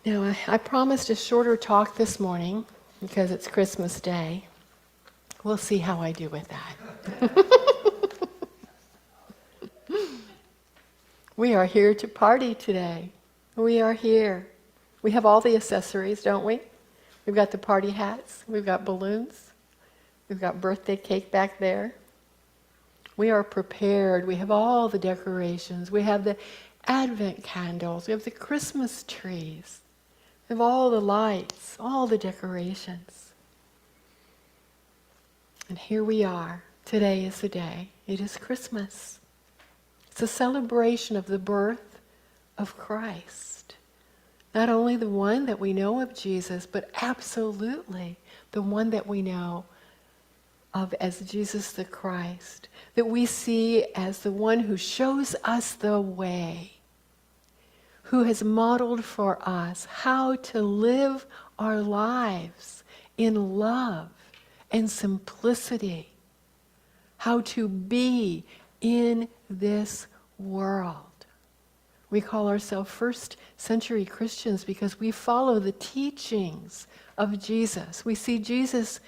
Now, I promised a shorter talk this morning because it's Christmas Day. We'll see how I do with that. We are here to party today. We are here. We have all the accessories, don't we? We've got the party hats. We've got balloons. We've got birthday cake back there. We are prepared. We have all the decorations. We have the Advent candles. We have the Christmas trees. We have all the lights, all the decorations. And here we are. Today is the day. It is Christmas. It's a celebration of the birth of Christ. Not only the one that we know of Jesus, but absolutely the one that we know of as Jesus the Christ, that we see as the one who shows us the way, who has modeled for us how to live our lives in love and simplicity, how to be in this world. We call ourselves first century Christians because we follow the teachings of Jesus. We see Jesus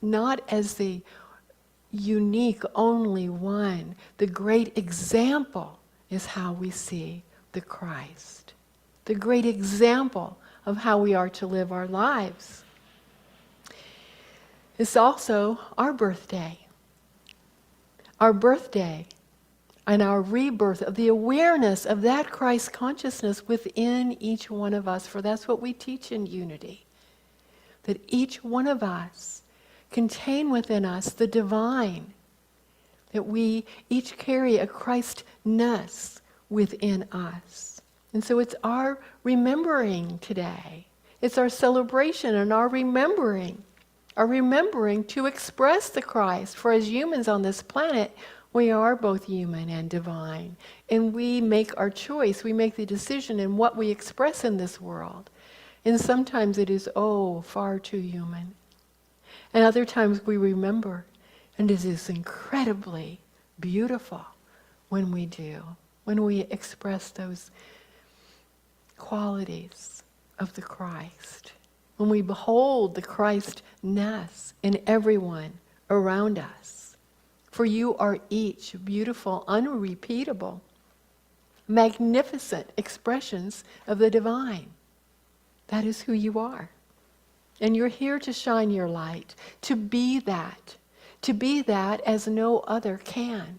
not as the unique, only one. The great example is how we see the Christ. The great example of how we are to live our lives. It's also our birthday. Our birthday and our rebirth of the awareness of that Christ consciousness within each one of us. For that's what we teach in unity. That each one of us contain within us the divine, that we each carry a Christness within us. And so it's our remembering today. It's our celebration and our remembering to express the Christ. For as humans on this planet, we are both human and divine. And we make our choice, we make the decision in what we express in this world. And sometimes it is, far too human. And other times we remember, and it is incredibly beautiful when we do, when we express those qualities of the Christ, when we behold the Christness in everyone around us. For you are each beautiful, unrepeatable, magnificent expressions of the divine. That is who you are. And you're here to shine your light, to be that as no other can.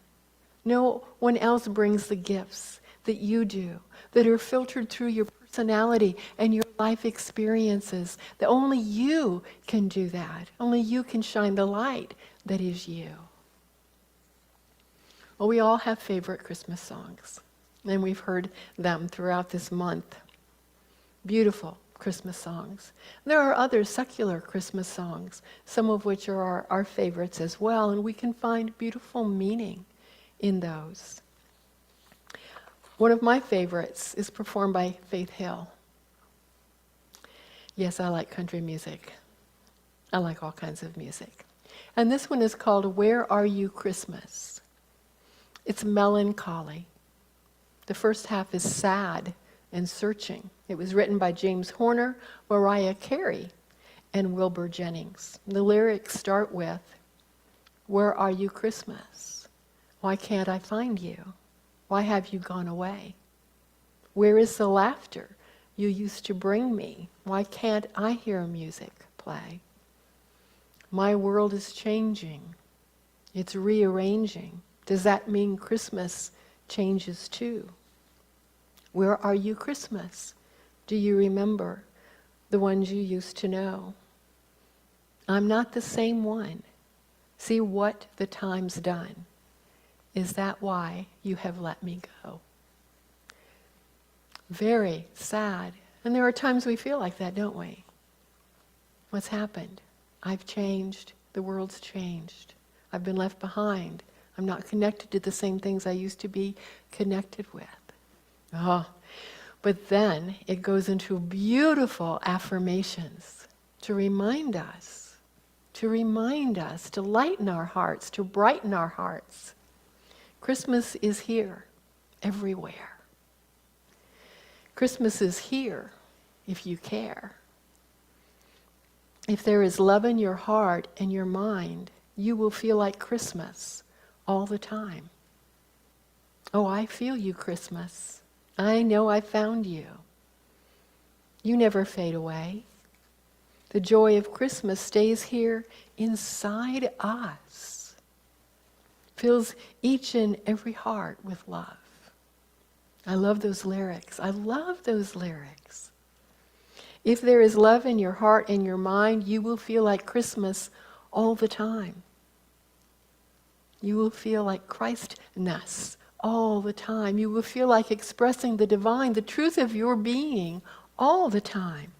No one else brings the gifts that you do, that are filtered through your personality and your life experiences, that only you can do that. Only you can shine the light that is you. Well, we all have favorite Christmas songs, and we've heard them throughout this month. Beautiful Christmas songs. There are other secular Christmas songs, some of which are our favorites as well, and we can find beautiful meaning in those. One of my favorites is performed by Faith Hill. Yes, I like country music. I like all kinds of music. And this one is called Where Are You Christmas? It's melancholy. The first half is sad and searching. It was written by James Horner, Mariah Carey, and Wilbur Jennings. The lyrics start with, "Where are you Christmas? Why can't I find you? Why have you gone away? Where is the laughter you used to bring me? Why can't I hear music play? My world is changing. It's rearranging. Does that mean Christmas changes too? Where are you Christmas? Do you remember the ones you used to know? I'm not the same one. See what the time's done. Is that why you have let me go?" Very sad. And there are times we feel like that, don't we? What's happened? I've changed. The world's changed. I've been left behind. I'm not connected to the same things I used to be connected with. But then it goes into beautiful affirmations to remind us, to lighten our hearts, to brighten our hearts. Christmas is here, everywhere. Christmas is here if you care. If there is love in your heart and your mind, you will feel like Christmas all the time. Oh, I feel you, Christmas. I know I found you. You never fade away. The joy of Christmas stays here inside us. Fills each and every heart with love. I love those lyrics. I love those lyrics. If there is love in your heart and your mind, you will feel like Christmas all the time. You will feel like Christness all the time. You will feel like expressing the divine, the truth of your being all the time.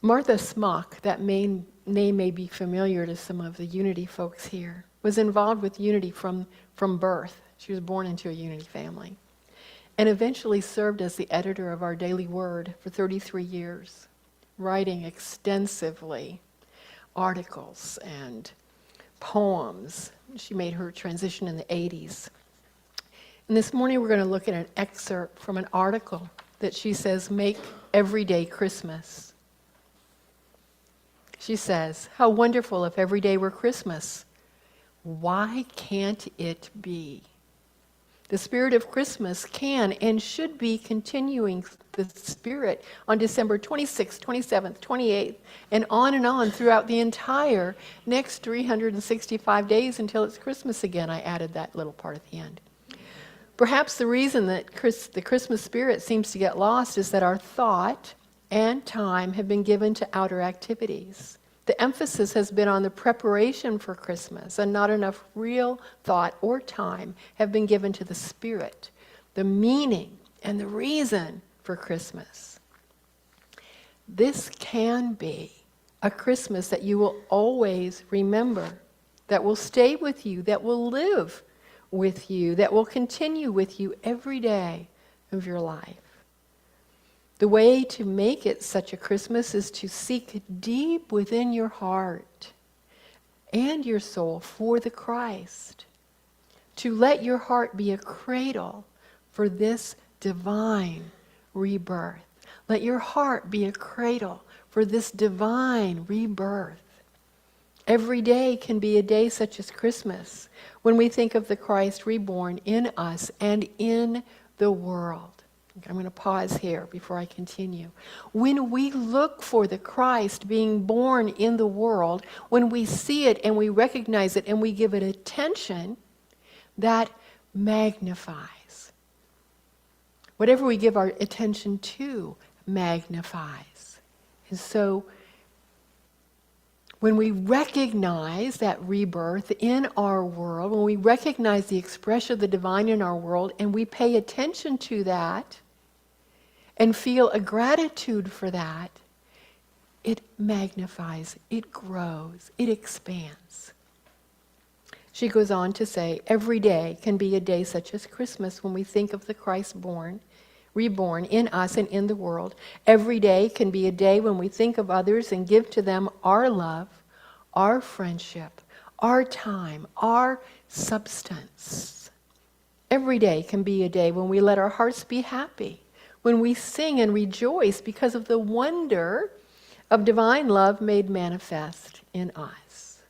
Martha Smock, that name may be familiar to some of the Unity folks here, was involved with Unity from birth. She was born into a Unity family. And eventually served as the editor of our Daily Word for 33 years, writing extensively articles and poems. She made her transition in the 80s. And this morning we're going to look at an excerpt from an article that she says, "Make every day Christmas." She says, "How wonderful if every day were Christmas. Why can't it be? The spirit of Christmas can and should be continuing the spirit on December 26th, 27th, 28th, and on throughout the entire next 365 days until it's Christmas again." I added that little part at the end. Perhaps the reason that the Christmas spirit seems to get lost is that our thought and time have been given to outer activities. The emphasis has been on the preparation for Christmas, and not enough real thought or time have been given to the spirit, the meaning, and the reason for Christmas. This can be a Christmas that you will always remember, that will stay with you, that will live with you, that will continue with you every day of your life. The way to make it such a Christmas is to seek deep within your heart and your soul for the Christ. To let your heart be a cradle for this divine rebirth. Let your heart be a cradle for this divine rebirth. Every day can be a day such as Christmas when we think of the Christ reborn in us and in the world. I'm going to pause here before I continue. When we look for the Christ being born in the world, when we see it and we recognize it and we give it attention, that magnifies. Whatever we give our attention to magnifies. And so, when we recognize that rebirth in our world, when we recognize the expression of the divine in our world, and we pay attention to that, and feel a gratitude for that, it magnifies, it grows, it expands. She goes on to say, every day can be a day such as Christmas when we think of the Christ reborn in us and in the world. Every day can be a day when we think of others and give to them our love, our friendship, our time, our substance. Every day can be a day when we let our hearts be happy, when we sing and rejoice because of the wonder of divine love made manifest in us.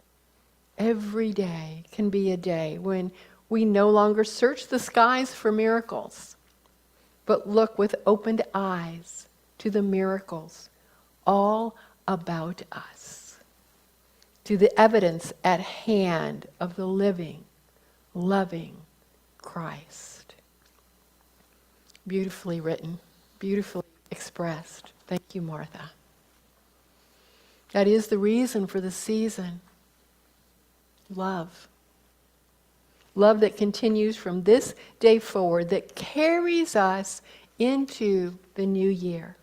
Every day can be a day when we no longer search the skies for miracles, but look with opened eyes to the miracles all about us, to the evidence at hand of the living, loving Christ. Beautifully written, beautifully expressed. Thank you, Martha. That is the reason for the season. Love. Love that continues from this day forward, that carries us into the new year,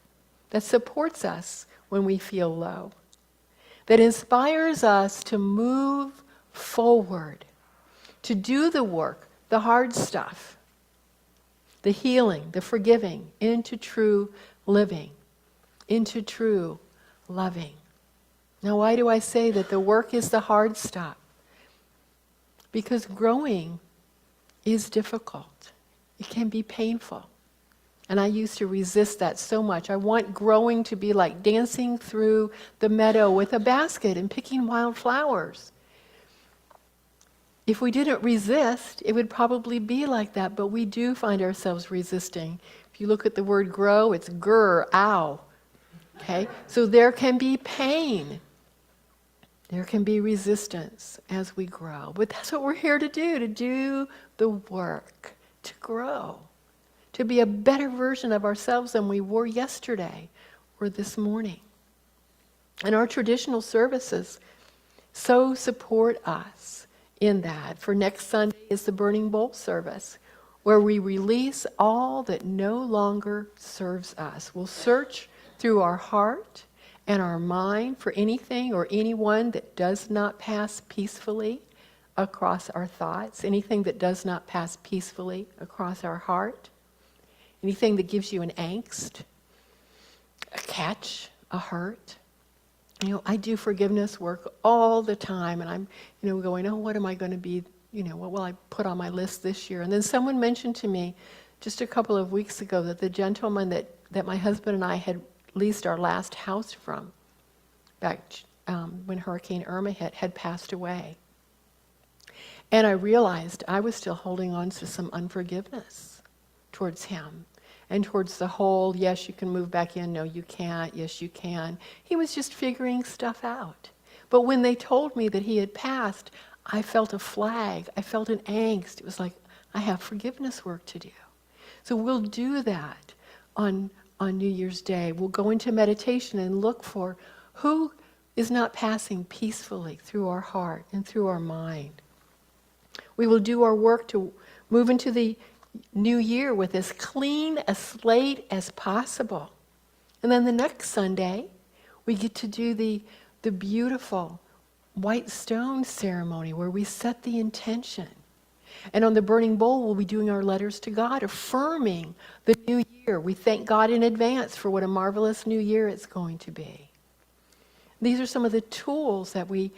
that supports us when we feel low, that inspires us to move forward, to do the work, the hard stuff, the healing, the forgiving, into true living, into true loving. Now, why do I say that the work is the hard stuff? Because growing is difficult. It can be painful. And I used to resist that so much. I want growing to be like dancing through the meadow with a basket and picking wild flowers. If we didn't resist, it would probably be like that, but we do find ourselves resisting. If you look at the word grow, it's grr, ow. Okay? So there can be pain. There can be resistance as we grow. But that's what we're here to do the work, to grow, to be a better version of ourselves than we were yesterday or this morning. And our traditional services so support us in that. For next Sunday is the Burning Bowl service, where we release all that no longer serves us. We'll search through our heart and our mind for anything or anyone that does not pass peacefully across our thoughts, anything that does not pass peacefully across our heart, anything that gives you an angst, a catch, a hurt. I do forgiveness work all the time, and I'm, going, oh, what am I going to be, what will I put on my list this year? And then someone mentioned to me just a couple of weeks ago that the gentleman that my husband and I had leased our last house from, back when Hurricane Irma hit, had passed away. And I realized I was still holding on to some unforgiveness towards him. And towards the whole, yes, you can move back in, no, you can't, yes, you can. He was just figuring stuff out. But when they told me that he had passed, I felt a flag. I felt an angst. It was like, I have forgiveness work to do. So we'll do that on New Year's Day. We'll go into meditation and look for who is not passing peacefully through our heart and through our mind. We will do our work to move into the New Year with as clean a slate as possible. And then the next Sunday, we get to do the beautiful white stone ceremony where we set the intention. And on the burning bowl, we'll be doing our letters to God, affirming the new year. We thank God in advance for what a marvelous new year it's going to be. These are some of the tools that we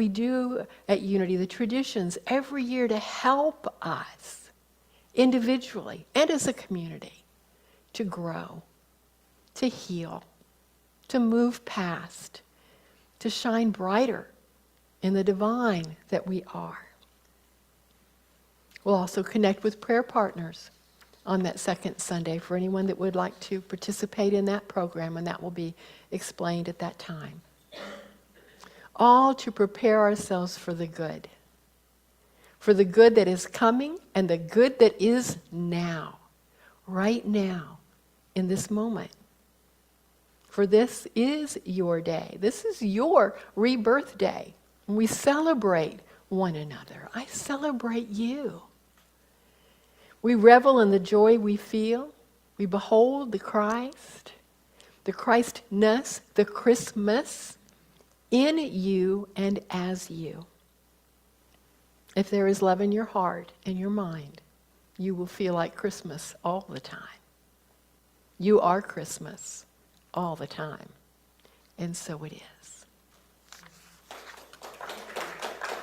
do at Unity, the traditions every year to help us individually and as a community to grow, to heal, to move past, to shine brighter in the divine that we are. We'll also connect with prayer partners on that second Sunday for anyone that would like to participate in that program, and that will be explained at that time. All to prepare ourselves for the good that is coming and the good that is now, right now, in this moment. For this is your day. This is your rebirth day. We celebrate one another. I celebrate you. We revel in the joy we feel. We behold the Christness, the Christmas in you and as you. If there is love in your heart and your mind, you will feel like Christmas all the time. You are Christmas all the time. And so it is.